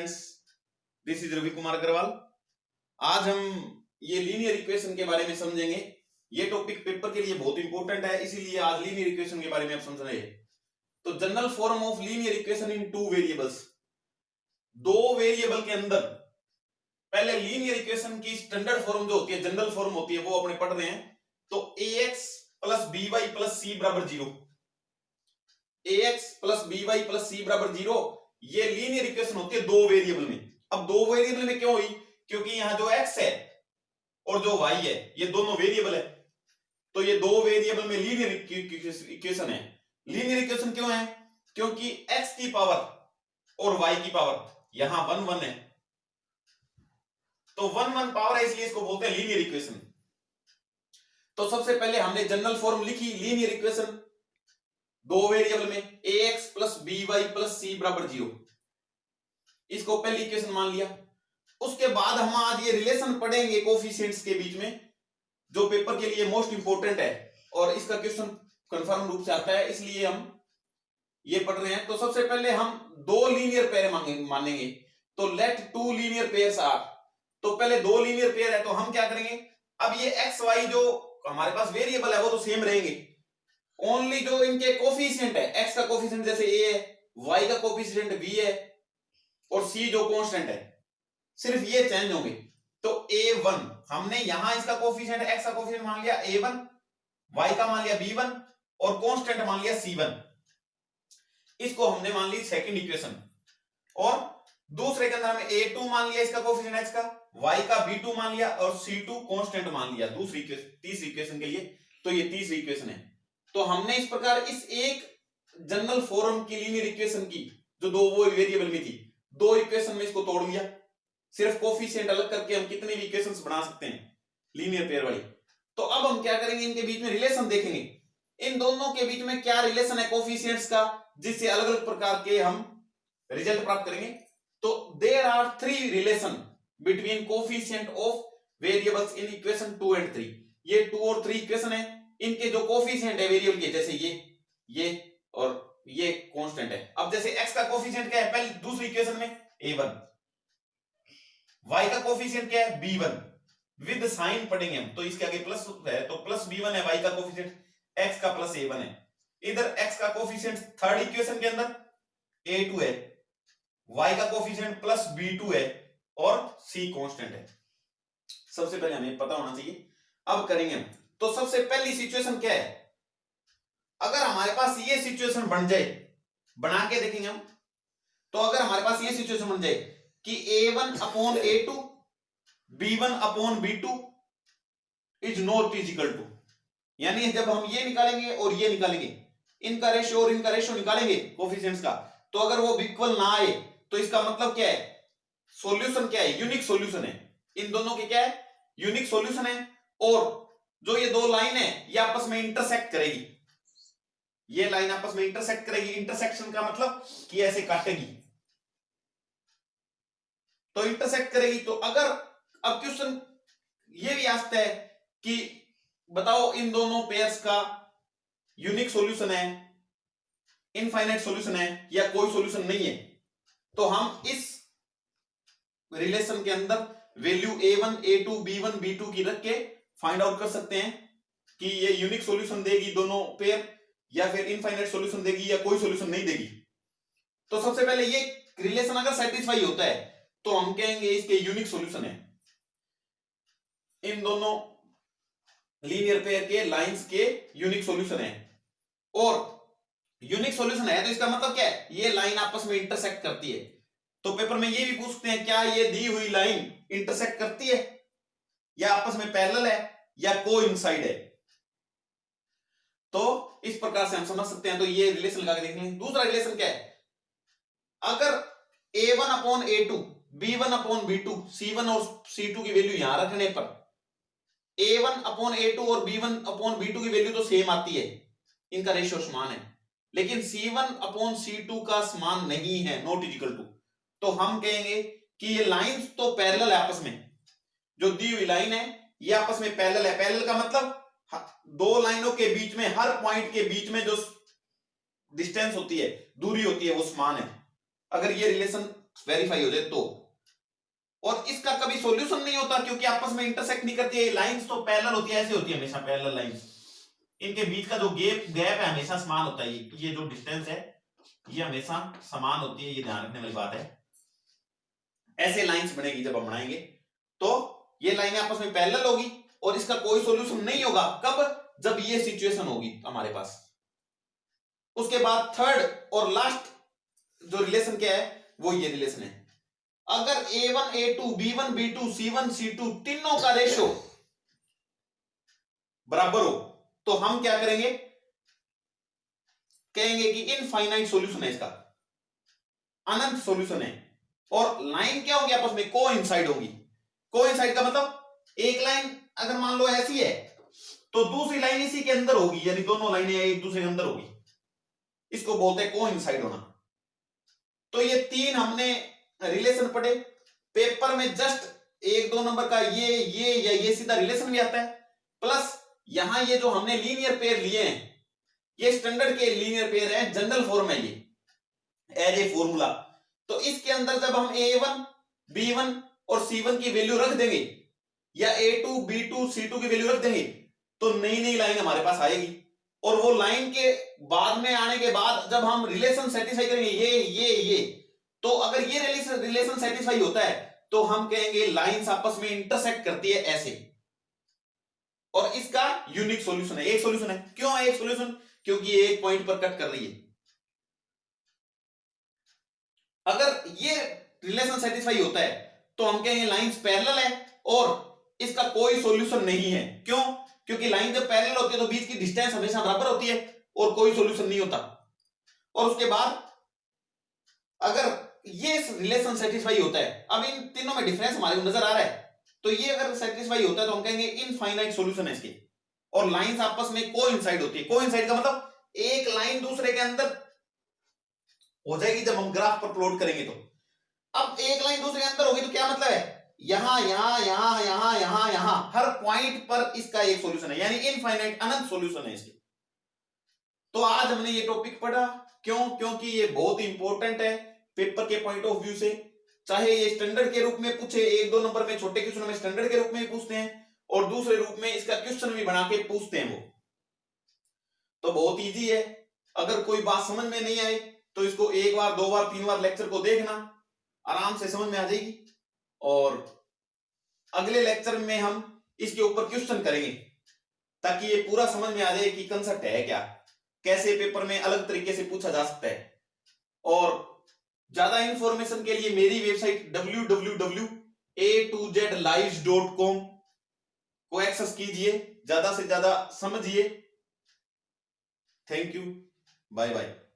Friends, this is Ravi Kumar Agarwal. आज हम ये लीनियर इक्वेशन के बारे में समझेंगे। ये टॉपिक पेपर के लिए बहुत इंपॉर्टेंट है, इसीलिए आज लीनियर इक्वेशन के बारे में आप समझ रहे हैं। तो general form of linear equation in two variables, दो वेरिएबल के अंदर पहले लीनियर इक्वेशन की स्टैंडर्ड फॉर्म जो होती है, जनरल फॉर्म होती है, वो अपने पढ़ रहे हैं। तो ax plus by plus c बराबर 0, ax plus by plus c बराबर 0, ये लीनियर इक्वेशन होती है दो वेरिएबल में। अब दो वेरिएबल में क्यों हुई? क्योंकि यहां जो x है और जो y है ये दोनों वेरिएबल है, तो ये दो वेरिएबल में लीनियर इक्वेशन है। लीनियर इक्वेशन क्यों है? क्योंकि x की पावर और y की पावर यहां 1 1 है, तो 1 1 पावर है, इसलिए इसको बोलते हैं लीनियर इक्वेशन। तो सबसे पहले हमने जनरल फॉर्म लिखी लीनियर इक्वेशन दो वेरिएबल में, ax plus by plus c बराबर 0, इसको पहली इक्वेशन मान लिया। उसके बाद हम आज ये रिलेशन पढ़ेंगे कोफिशिएंट्स के बीच में, जो पेपर के लिए मोस्ट इंपोर्टेंट है और इसका क्वेश्चन कंफर्म रूप से आता है, इसलिए हम ये पढ़ रहे हैं। तो सबसे पहले हम दो लीनियर पेयर मानेंगे। तो let two linear pairs are, तो पहले दो लीनियर पेयर है, तो हम क्या करेंगे, अब ये एक्स वाई जो हमारे पास वेरिएबल है वो तो सेम रहेंगे, ओनली जो इनके कोफिशिएंट है, एक्स का कोफिशिएंट जैसे ए है, वाई का कोफिशिएंट बी है और सी जो कांस्टेंट है, सिर्फ ये चेंज होंगे। तो a1 हमने यहां इसका कोफिशिएंट x का कोफिशिएंट मान लिया a1, y का मान लिया b1 और कांस्टेंट मान लिया c1, इसको हमने मान ली सेकंड इक्वेशन। और दूसरे के अंदर हमें a2 मान लिया इसका कोफिशिएंट x का, y का b2 मान लिया और c2 कांस्टेंट मान लिया दूसरी इक्वेशन, तीसरी इक्वेशन के लिए। तो ये तीसरी इक्वेशन है। तो हमने इस प्रकार इस एक जनरल फॉर्म की लीनियर इक्वेशन की जो दो वो वेरिएबल में थी, दो इक्वेशन में इसको तोड़ लिया। सिर्फ कोफिशिएंट अलग करके हम कितने भी इक्वेशंस बना सकते हैं लीनियर पेयर वाली। तो अब हम क्या करेंगे, इनके बीच में रिलेशन देखेंगे, इन दोनों के बीच में क्या रिलेशन है कोफिशिएंट्स का, जिससे अलग अलग प्रकार के हम रिजल्ट प्राप्त करेंगे। तो there are three relation between coefficient of variables in equation 2 and 3। ये 2 और 3 इक्वेशन है, इनके जो कोफिशिएंट है वेरिएबल के, जैसे ये और ये कांस्टेंट है। अब जैसे x का कोफिशिएंट क्या है, पहले दूसरी इक्वेशन में a1, y का कोफिशिएंट क्या है b1, विद साइन पढ़ेंगे हम, तो इसके आगे प्लस है तो प्लस b1 है, y का कोफिशिएंट x का प्लस a1 है। इधर x का कोफिशिएंट थर्ड इक्वेशन के अंदर a2 है, y का कोफिशिएंट प्लस b2 है और c कांस्टेंट है। सबसे पहले हमें पता होना चाहिए। अब करेंगे हम, तो सबसे पहली सिचुएशन क्या है, अगर हमारे पास ये सिचुएशन बन जाए, बना के देखेंगे हम। तो अगर हमारे पास ये सिचुएशन बन जाए कि a1 upon a2 b1 upon b2 is not is equal to, यानी जब हम ये निकालेंगे और ये निकालेंगे, इनका रेशियो और इनका रेशियो निकालेंगे कोफिशिएंट्स का, तो अगर वो इक्वल ना आए तो इसका मतलब क्या है, सॉल्यूशन क्या है, यूनिक सॉल्यूशन है। इन दोनों के क्या है, यूनिक सॉल्यूशन है। और जो ये दो लाइन है ये आपस में इंटरसेक्ट करेगी, ये लाइन आपस में इंटरसेक्ट करेगी। इंटरसेक्शन का मतलब कि ऐसे काटेगी, तो इंटरसेक्ट करेगी। तो अगर अब क्वेश्चन ये भी आ सकता है कि बताओ इन दोनों पेयर्स का यूनिक सॉल्यूशन है, इनफाइनाइट सॉल्यूशन है या कोई सॉल्यूशन नहीं है। तो हम इस रिलेशन के अंदर value a1 a2 b1 b2 की रख के फाइंड आउट कर सकते हैं कि ये यूनिक सॉल्यूशन देगी दोनों पेयर, या फिर इनफाइनाइट सॉल्यूशन देगी या कोई सॉल्यूशन नहीं देगी। तो सबसे पहले ये रिलेशन अगर सेटिस्फाई होता है तो हम कहेंगे इसके यूनिक सॉल्यूशन है, इन दोनों लीनियर पेयर के लाइंस के यूनिक सॉल्यूशन है। और यूनिक सॉल्यूशन है तो इसका मतलब क्या है, ये लाइन आपस में इंटरसेक्ट करती है। तो पेपर में ये भी पूछते हैं क्या ये दी हुई लाइन इंटरसेक्ट करती है या आपस में पैरेलल है या कोइंसाइड है। तो इस प्रकार से हम समझ सकते हैं। तो ये रिलेशन लगा के देख लेंगे। दूसरा रिलेशन क्या है, अगर a1 upon a2 b1 upon b2 c1 और c2 की वैल्यू यहां रखने पर a1 अपॉन a2 और b1 अपॉन b2 की वैल्यू तो सेम आती है, इनका रेशियो समान है, लेकिन c1 अपॉन c2 का समान नहीं है, नॉट इज इक्वल टू। तो हम कहेंगे कि ये लाइंस तो पैरेलल है आपस में, जो दी हुई लाइन है ये आपस में पैरेलल है। पैरेलल का मतलब दो लाइनों के बीच में, हर पॉइंट के बीच में जो डिस्टेंस होती है, दूरी होती है, वो समान है। अगर ये रिलेशन वेरीफाई हो जाए तो। और इसका कभी सॉल्यूशन नहीं होता क्योंकि आपस में इंटरसेक्ट नहीं करती है। लाइंस तो पैरेलल होती है, ऐसे होती है हमेशा पैरेलल लाइंस। इनके बीच का जो गैप है हमेशा समान होता है। ये जो डिस्टेंस है ये हमेशा समान होती है, ये ध्यान रखने वाली बात है। ऐसे लाइंस बनेगी जब हम बनाएंगे तो ये लाइनें आपस में पैरेलल होगी और इसका कोई सॉल्यूशन नहीं होगा। कब? जब ये सिचुएशन होगी हमारे पास। उसके बाद थर्ड और लास्ट जो रिलेशन क्या है वो ये रिलेशन है। अगर A1 A2 B1 B2 C1 C2 तीनों का रेशो बराबर हो तो हम क्या करेंगे, कहेंगे कि इनफाइनाइट सॉल्यूशन है, इसका अनंत सॉल्यूशन है। और लाइन क्या होगी आपस में, कोइंसाइड होगी। कोइंसाइड का मतलब एक लाइन अगर मान लो ऐसी है तो दूसरी लाइन इसी के अंदर होगी, यानी दोनों लाइनें एक दूसरे के अंदर होगी। इसको बोलते हैं कोइंसाइड होना। तो ये तीन हमने रिलेशन पढ़े। पेपर में जस्ट 1-2 नंबर का ये या ये सीधा रिलेशन भी आता है। प्लस यहां ये जो हमने लीनियर पेयर लिए हैं ये स्टैंडर्ड के लीनियर पेयर है, जनरल फॉर्म है ये एज ए फॉर्मूला। तो इसके अंदर जब हम A1 B1 और C1 की वैल्यू रख देंगे या A2 B2 C2 की वैल्यू रख देंगे तो नई नई लाइन हमारे पास आएगी। और वो लाइन के बाद में आने के बाद जब हम रिलेशन सेटिस्फाई करेंगे ये तो अगर ये रिलेशन सेटिस्फाई होता है तो हम कहेंगे लाइंस आपस में इंटरसेक्ट करती है ऐसे। और इसका यूनिक सॉल्यूशन है, एक सॉल्यूशन है। क्यों है एक सॉल्यूशन? क्योंकि ये एक पॉइंट पर कट कर रही है। अगर ये रिलेशन सेटिस्फाई होता है तो हम कहेंगे लाइंस पैरेलल है और इसका कोई सॉल्यूशन नहीं है। क्यों? क्योंकि लाइन जब पैरेलल होती है तो बीच की डिस्टेंस हमेशा बराबर होती है और कोई सॉल्यूशन नहीं होता। और उसके बाद अगर ये रिलेशन सेटिस्फाई होता है, अब इन तीनों में डिफरेंस हमारे को नजर आ रहा है, तो ये अगर सेटिस्फाई होता है तो हम कहेंगे इनफाइनाइट सॉल्यूशन है इसके। और लाइंस आपस में कोइंसाइड होती है। कोइंसाइड का मतलब एक लाइन दूसरे के अंदर हो जाएगी जब हम ग्राफ पर प्लॉट करेंगे तो। अब एक लाइन दूसरे के अंदर होगी तो क्या मतलब है, यहां यहां यहां यहां यहां यहां हर पॉइंट पर इसका एक सॉल्यूशन है, यानी इनफाइनाइट अनंत सॉल्यूशन है इसके। तो आज हमने ये टॉपिक पढ़ा। क्यों? क्योंकि ये बहुत इंपॉर्टेंट है पेपर के पॉइंट ऑफ व्यू से। चाहे ये स्टैंडर्ड के रूप में पूछे, 1-2 नंबर में छोटे क्वेश्चन में स्टैंडर्ड के रूप में पूछते हैं और दूसरे रूप में इसका क्वेश्चन भी बना के पूछते हैं वो। तो बहुत इजी है। अगर कोई बात समझ में नहीं आए तो इसको 1 बार 2 बार 3 बार लेक्चर को देखना, आराम से समझ में आ जाएगी। और अगले लेक्चर में हम इसके ऊपर क्वेश्चन करेंगे ताकि ये पूरा समझ में आ जाए कि कंसेप्ट है क्या, कैसे पेपर में अलग तरीके से पूछा जा सकता है। और ज्यादा इंफॉर्मेशन के लिए मेरी वेबसाइट www.a2zlives.com को एक्सेस कीजिए, ज्यादा से ज्यादा समझिए। Thank you, bye bye.